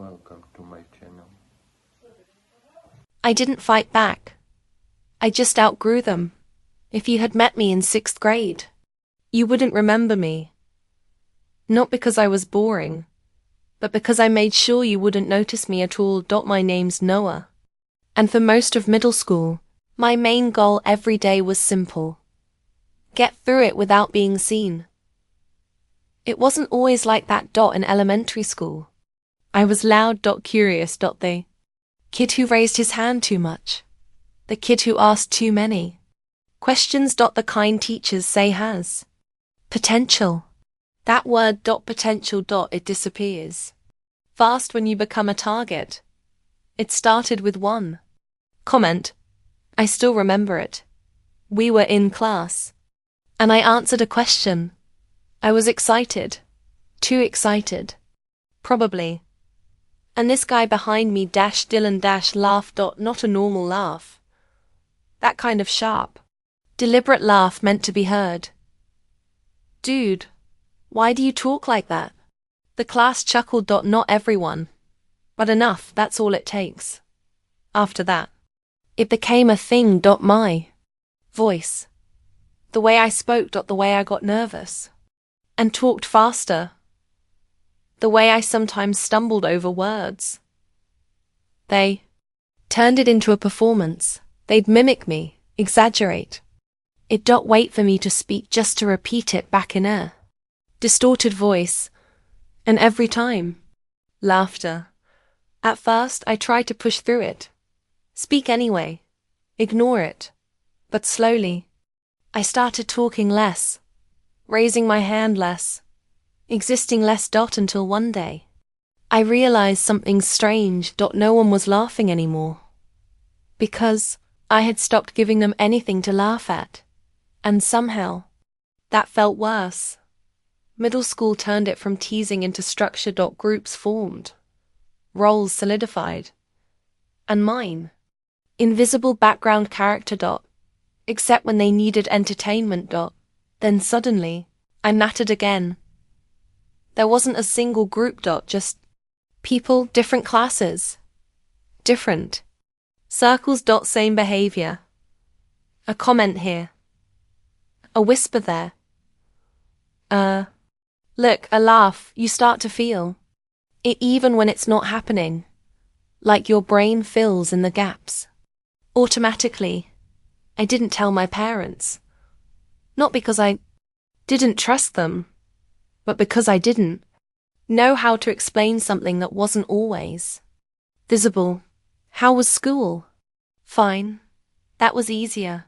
Welcome to my channel. I didn't fight back. I just outgrew them. If you had met me in 6th grade, you wouldn't remember me. Not because I was boring, but because I made sure you wouldn't notice me at all. My name's Noah. And for most of middle school, my main goal every day was simple. Get through it without being seen. It wasn't always like that. In elementary school, I was loud. Curious. The kid who raised his hand too much. The kid who asked too many questions. The kind teachers say has potential. That word. Potential. It disappears fast when you become a target. It started with one comment. I still remember it. We were in class, and I answered a question. I was excited. Too excited. Probably. And this guy behind me, Dylan, laughed. Not a normal laugh. That kind of sharp, deliberate laugh meant to be heard. Dude, why do you talk like that? The class chuckled. Not everyone, but enough. That's all it takes. After that, it became a thing. My voice, the way I spoke. The way I got nervous and talked faster. The way I sometimes stumbled over words. They turned it into a performance. They'd mimic me, exaggerate. It. Wait for me to speak just to repeat it back in a distorted voice. And every time, laughter. At first, I tried to push through it. Speak anyway. Ignore it. But slowly, I started talking less, raising my hand less, existing less. Until one day, I realized something strange. No one was laughing anymore. Because I had stopped giving them anything to laugh at. And somehow, that felt worse. Middle school turned it from teasing into structure. Groups formed. Roles solidified. And mine, invisible background character. Except when they needed entertainment. Then suddenly, I mattered again. There wasn't a single group. Just people, different classes, different circles. Same behavior. A comment here. A whisper there. Look, a laugh. You start to feel it even when it's not happening. Like your brain fills in the gaps. Automatically. I didn't tell my parents. Not because I didn't trust them, but because I didn't know how to explain something that wasn't always visible. How was school? Fine. That was easier.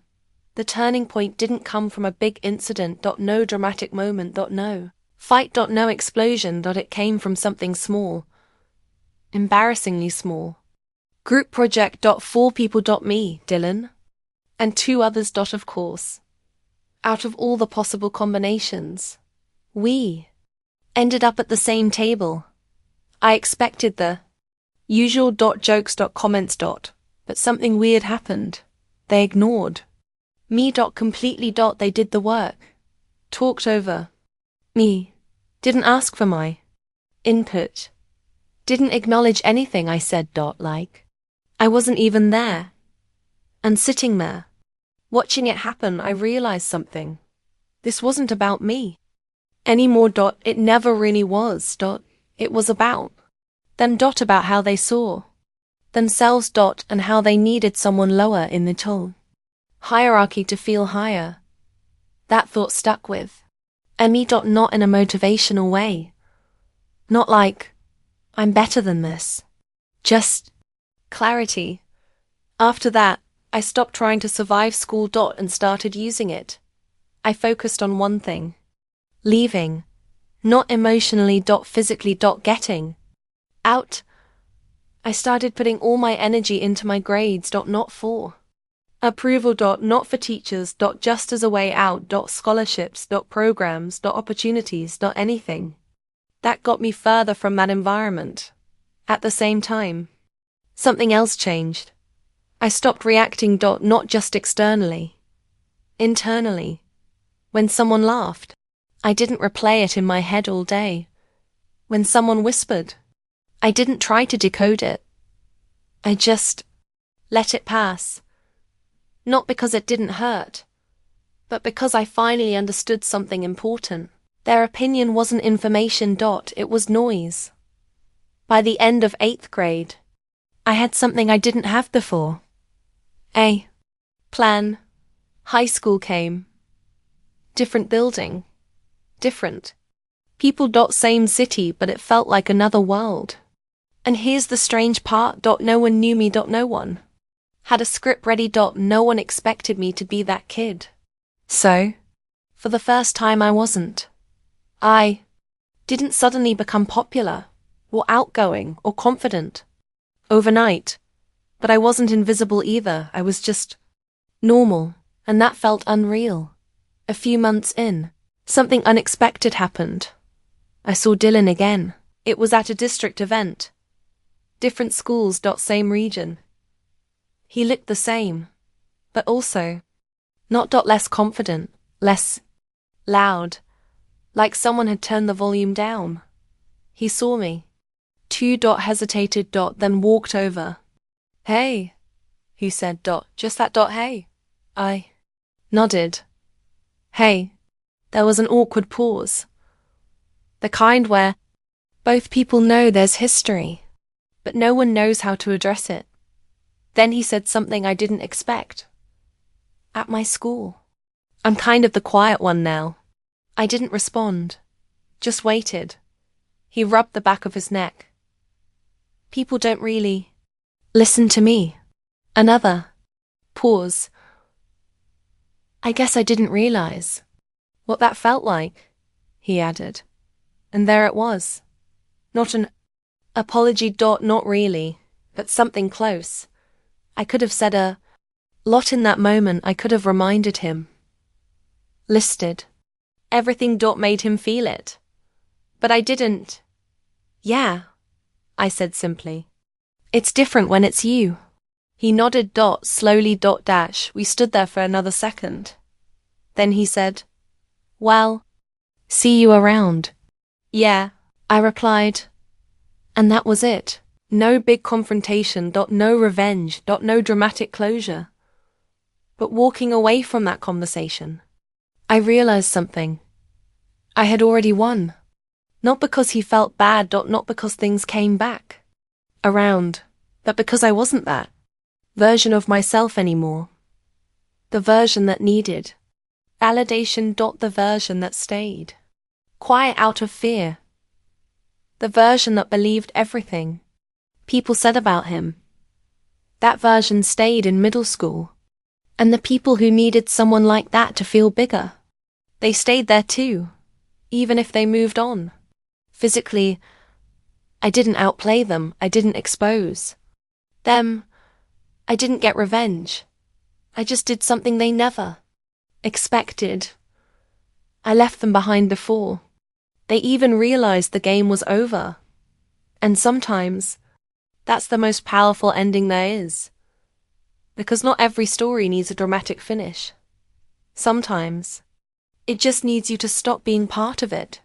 The turning point didn't come from a big incident. No dramatic moment. No fight. No explosion. It came from something small. Embarrassingly small. Group project. 4 people. Me, Dylan, and 2 others. Of course. Out of all the possible combinations, we ended up at the same table. I expected the usual. Jokes. Comments. But something weird happened. They ignored me. Completely. They did the work. Talked over me. Didn't ask for my input. Didn't acknowledge anything I said. Like I wasn't even there. And sitting there, watching it happen, I realized something. This wasn't about me anymore. It never really was. It was about them. About how they saw themselves. And how they needed someone lower in the hierarchy to feel higher. That thought stuck with me. Not in a motivational way. Not like I'm better than this. Just clarity. After that, I stopped trying to survive school. And started using it. I focused on one thing. Leaving. Not emotionally. Physically. Getting out. I started putting all my energy into my grades. Not for approval. Not for teachers. Just as a way out. Scholarships. Programs. Opportunities. Anything that got me further from that environment. At the same time, something else changed. I stopped reacting. Not just externally. Internally. When someone laughed, I didn't replay it in my head all day. When someone whispered, I didn't try to decode it. I just let it pass. Not because it didn't hurt, but because I finally understood something important. Their opinion wasn't information. It was noise. By the end of 8th grade, I had something I didn't have before. A plan. High school came. Different building. Different people. Same city, but it felt like another world. And here's the strange part. No one knew me. No one had a script ready. No one expected me to be that kid. So, for the first time, I wasn't. I didn't suddenly become popular, or outgoing, or confident overnight. But I wasn't invisible either. I was just normal, and that felt unreal. A few months in, something unexpected happened. I saw Dylan again. It was at a district event. Different schools. Same region. He looked the same, but also not less confident, less loud, like someone had turned the volume down. He saw me. Hesitated. Then walked over. Hey, he said. Just that. Hey. I nodded. Hey. There was an awkward pause. The kind where both people know there's history, but no one knows how to address it. Then he said something I didn't expect. At my school. I'm kind of the quiet one now. I didn't respond. Just waited. He rubbed the back of his neck. People don't really listen to me. Another pause. I guess I didn't realize what that felt like, he added. And there it was. Not an apology. Not really, but something close. I could have said a lot in that moment. I could have reminded him. Listed everything. Made him feel it. But I didn't. Yeah, I said simply. It's different when it's you. He nodded. Slowly. We stood there for another second. Then he said, well, see you around. Yeah, I replied. And that was it. No big confrontation. No revenge. No dramatic closure. But walking away from that conversation, I realized something. I had already won. Not because he felt bad. Not because things came back around, but because I wasn't that version of myself anymore. The version that needed validation. The version that stayed quiet out of fear. The version that believed everything people said about him. That version stayed in middle school. And the people who needed someone like that to feel bigger, they stayed there too, even if they moved on. Physically, I didn't outplay them. I didn't expose them. I didn't get revenge. I just did something they never expected. I left them behind before they even realized the game was over. And sometimes, that's the most powerful ending there is. Because not every story needs a dramatic finish. Sometimes, it just needs you to stop being part of it.